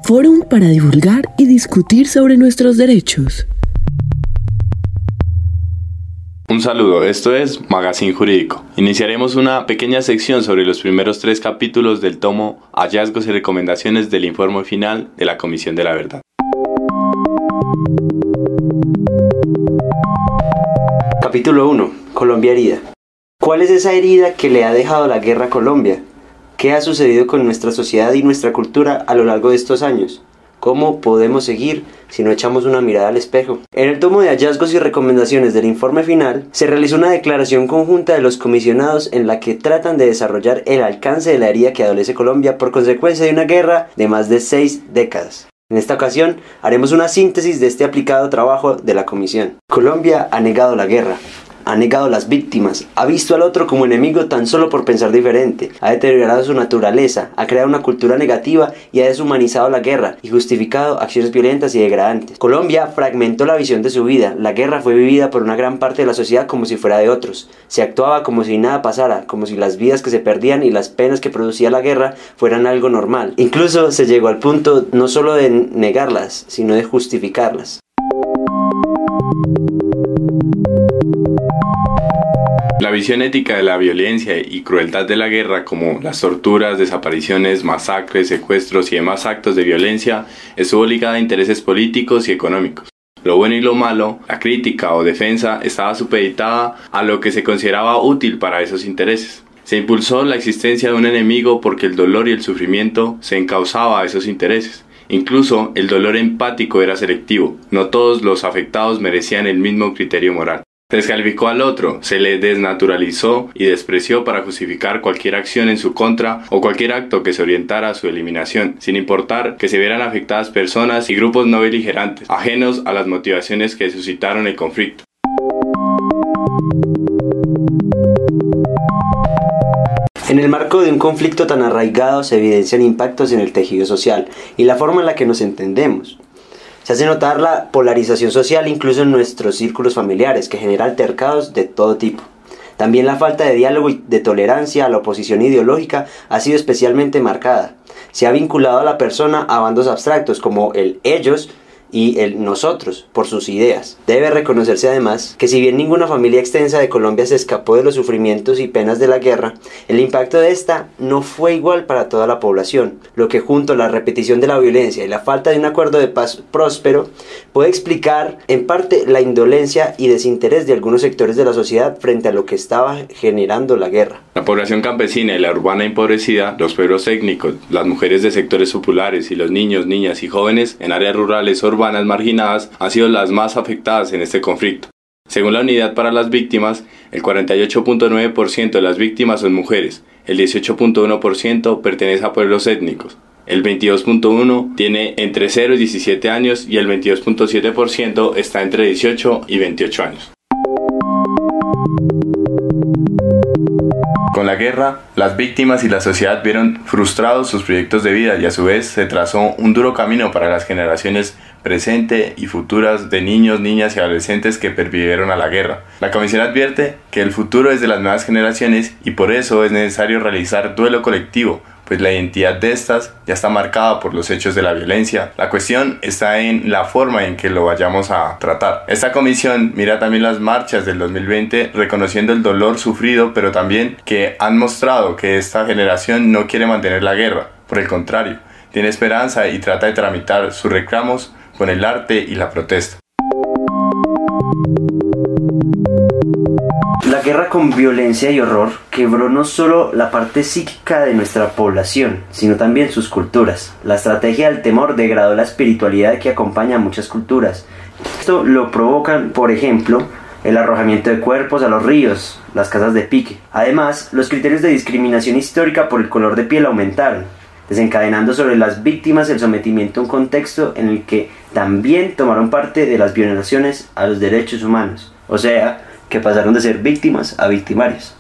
fórum para divulgar y discutir sobre nuestros derechos. Un saludo, esto es Magazine Jurídico. Iniciaremos una pequeña sección sobre los primeros 3 capítulos del tomo Hallazgos y recomendaciones del informe final de la Comisión de la Verdad. Capítulo 1. Colombia herida. ¿Cuál es esa herida que le ha dejado la guerra a Colombia? ¿Qué ha sucedido con nuestra sociedad y nuestra cultura a lo largo de estos años? ¿Cómo podemos seguir si no echamos una mirada al espejo? En el tomo de hallazgos y recomendaciones del informe final, se realizó una declaración conjunta de los comisionados en la que tratan de desarrollar el alcance de la herida que adolece Colombia por consecuencia de una guerra de más de 6 décadas. En esta ocasión, haremos una síntesis de este aplicado trabajo de la comisión. Colombia ha negado la guerra. Ha negado las víctimas, ha visto al otro como enemigo tan solo por pensar diferente, ha deteriorado su naturaleza, ha creado una cultura negativa y ha deshumanizado la guerra y justificado acciones violentas y degradantes. Colombia fragmentó la visión de su vida, la guerra fue vivida por una gran parte de la sociedad como si fuera de otros, se actuaba como si nada pasara, como si las vidas que se perdían y las penas que producía la guerra fueran algo normal. Incluso se llegó al punto no solo de negarlas, sino de justificarlas. La visión ética de la violencia y crueldad de la guerra, como las torturas, desapariciones, masacres, secuestros y demás actos de violencia, estuvo ligada a intereses políticos y económicos. Lo bueno y lo malo, la crítica o defensa, estaba supeditada a lo que se consideraba útil para esos intereses. Se impulsó la existencia de un enemigo porque el dolor y el sufrimiento se encauzaba a esos intereses. Incluso el dolor empático era selectivo, no todos los afectados merecían el mismo criterio moral. Se descalificó al otro, se le desnaturalizó y despreció para justificar cualquier acción en su contra o cualquier acto que se orientara a su eliminación, sin importar que se vieran afectadas personas y grupos no beligerantes, ajenos a las motivaciones que suscitaron el conflicto. En el marco de un conflicto tan arraigado se evidencian impactos en el tejido social y la forma en la que nos entendemos. Se hace notar la polarización social incluso en nuestros círculos familiares, que genera altercados de todo tipo. También la falta de diálogo y de tolerancia a la oposición ideológica ha sido especialmente marcada. Se ha vinculado a la persona a bandos abstractos como el ellos y el nosotros por sus ideas. Debe reconocerse además que si bien ninguna familia extensa de Colombia se escapó de los sufrimientos y penas de la guerra, el impacto de esta no fue igual para toda la población, lo que junto a la repetición de la violencia y la falta de un acuerdo de paz próspero puede explicar en parte la indolencia y desinterés de algunos sectores de la sociedad frente a lo que estaba generando la guerra. La población campesina y la urbana empobrecida, los pueblos étnicos, las mujeres de sectores populares y los niños, niñas y jóvenes en áreas rurales o urbanas marginadas han sido las más afectadas en este conflicto. Según la Unidad para las Víctimas, el 48.9% de las víctimas son mujeres, el 18.1% pertenece a pueblos étnicos, el 22.1% tiene entre 0 y 17 años y el 22.7% está entre 18 y 28 años. Con la guerra, las víctimas y la sociedad vieron frustrados sus proyectos de vida y a su vez se trazó un duro camino para las generaciones presente y futuras de niños, niñas y adolescentes que pervivieron a la guerra. La Comisión advierte que el futuro es de las nuevas generaciones y por eso es necesario realizar duelo colectivo, pues la identidad de estas ya está marcada por los hechos de la violencia. La cuestión está en la forma en que lo vayamos a tratar. Esta comisión mira también las marchas del 2020, reconociendo el dolor sufrido, pero también que han mostrado que esta generación no quiere mantener la guerra. Por el contrario, tiene esperanza y trata de tramitar sus reclamos con el arte y la protesta. La guerra con violencia y horror quebró no solo la parte psíquica de nuestra población, sino también sus culturas. La estrategia del temor degradó la espiritualidad que acompaña a muchas culturas. Esto lo provocan, por ejemplo, el arrojamiento de cuerpos a los ríos, las casas de pique. Además, los criterios de discriminación histórica por el color de piel aumentaron, desencadenando sobre las víctimas el sometimiento a un contexto en el que también tomaron parte de las violaciones a los derechos humanos. O sea, que pasaron de ser víctimas a victimarios.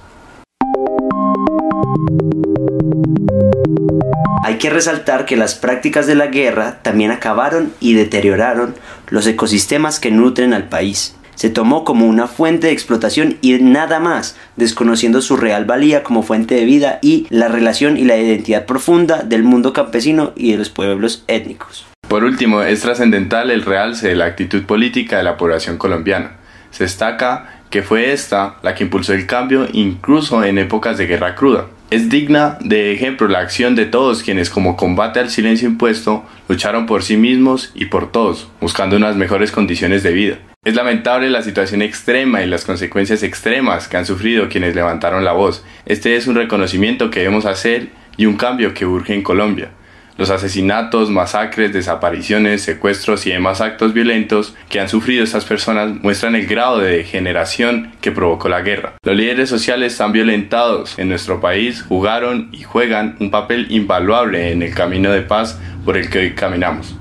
Hay que resaltar que las prácticas de la guerra también acabaron y deterioraron los ecosistemas que nutren al país. se tomó como una fuente de explotación y nada más, desconociendo su real valía como fuente de vida y la relación y la identidad profunda del mundo campesino y de los pueblos étnicos. Por último, es trascendental el realce de la actitud política de la población colombiana. Se destaca que fue esta la que impulsó el cambio incluso en épocas de guerra cruda. Es digna de ejemplo la acción de todos quienes, como combate al silencio impuesto, lucharon por sí mismos y por todos, buscando unas mejores condiciones de vida. Es lamentable la situación extrema y las consecuencias extremas que han sufrido quienes levantaron la voz. Este es un reconocimiento que debemos hacer y un cambio que urge en Colombia. Los asesinatos, masacres, desapariciones, secuestros y demás actos violentos que han sufrido estas personas muestran el grado de degeneración que provocó la guerra. Los líderes sociales tan violentados en nuestro país jugaron y juegan un papel invaluable en el camino de paz por el que hoy caminamos.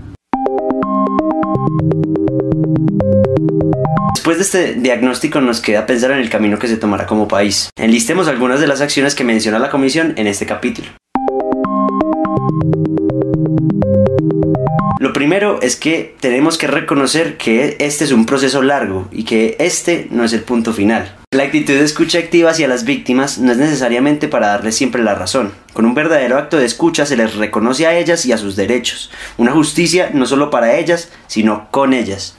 Después de este diagnóstico nos queda pensar en el camino que se tomará como país. Enlistemos algunas de las acciones que menciona la Comisión en este capítulo. Lo primero es que tenemos que reconocer que este es un proceso largo y que este no es el punto final. La actitud de escucha activa hacia las víctimas no es necesariamente para darles siempre la razón. Con un verdadero acto de escucha se les reconoce a ellas y a sus derechos. Una justicia no solo para ellas, sino con ellas.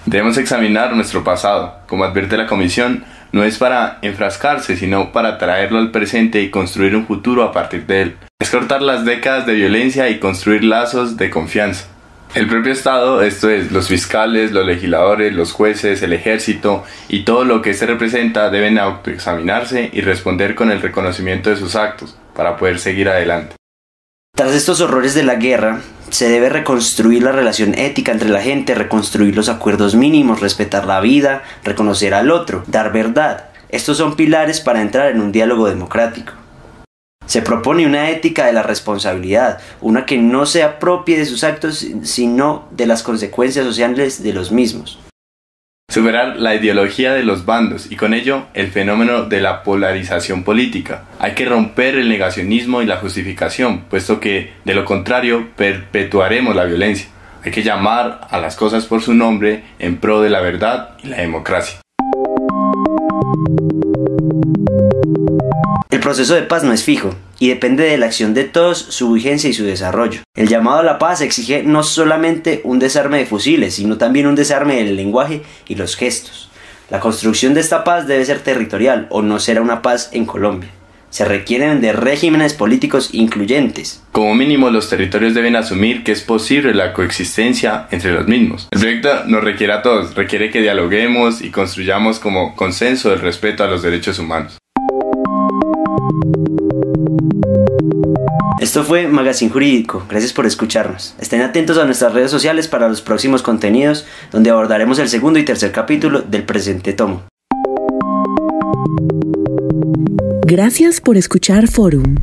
Debemos examinar nuestro pasado. Como advierte la Comisión, no es para enfrascarse, sino para traerlo al presente y construir un futuro a partir de él. Es cortar las décadas de violencia y construir lazos de confianza. El propio Estado, esto es, los fiscales, los legisladores, los jueces, el ejército y todo lo que éste representa deben autoexaminarse y responder con el reconocimiento de sus actos para poder seguir adelante. Tras estos horrores de la guerra, se debe reconstruir la relación ética entre la gente, reconstruir los acuerdos mínimos, respetar la vida, reconocer al otro, dar verdad. Estos son pilares para entrar en un diálogo democrático. Se propone una ética de la responsabilidad, una que no se apropie de sus actos, sino de las consecuencias sociales de los mismos. Superar la ideología de los bandos y con ello el fenómeno de la polarización política. Hay que romper el negacionismo y la justificación, puesto que de lo contrario perpetuaremos la violencia. Hay que llamar a las cosas por su nombre en pro de la verdad y la democracia. El proceso de paz no es fijo y depende de la acción de todos, su vigencia y su desarrollo. El llamado a la paz exige no solamente un desarme de fusiles, sino también un desarme del lenguaje y los gestos. La construcción de esta paz debe ser territorial o no será una paz en Colombia. Se requieren de regímenes políticos incluyentes. Como mínimo, los territorios deben asumir que es posible la coexistencia entre los mismos. El proyecto nos requiere a todos, requiere que dialoguemos y construyamos como consenso el respeto a los derechos humanos. Esto fue Magazine Jurídico, gracias por escucharnos. Estén atentos a nuestras redes sociales para los próximos contenidos, donde abordaremos el segundo y tercer capítulo del presente tomo. Gracias por escuchar Forum.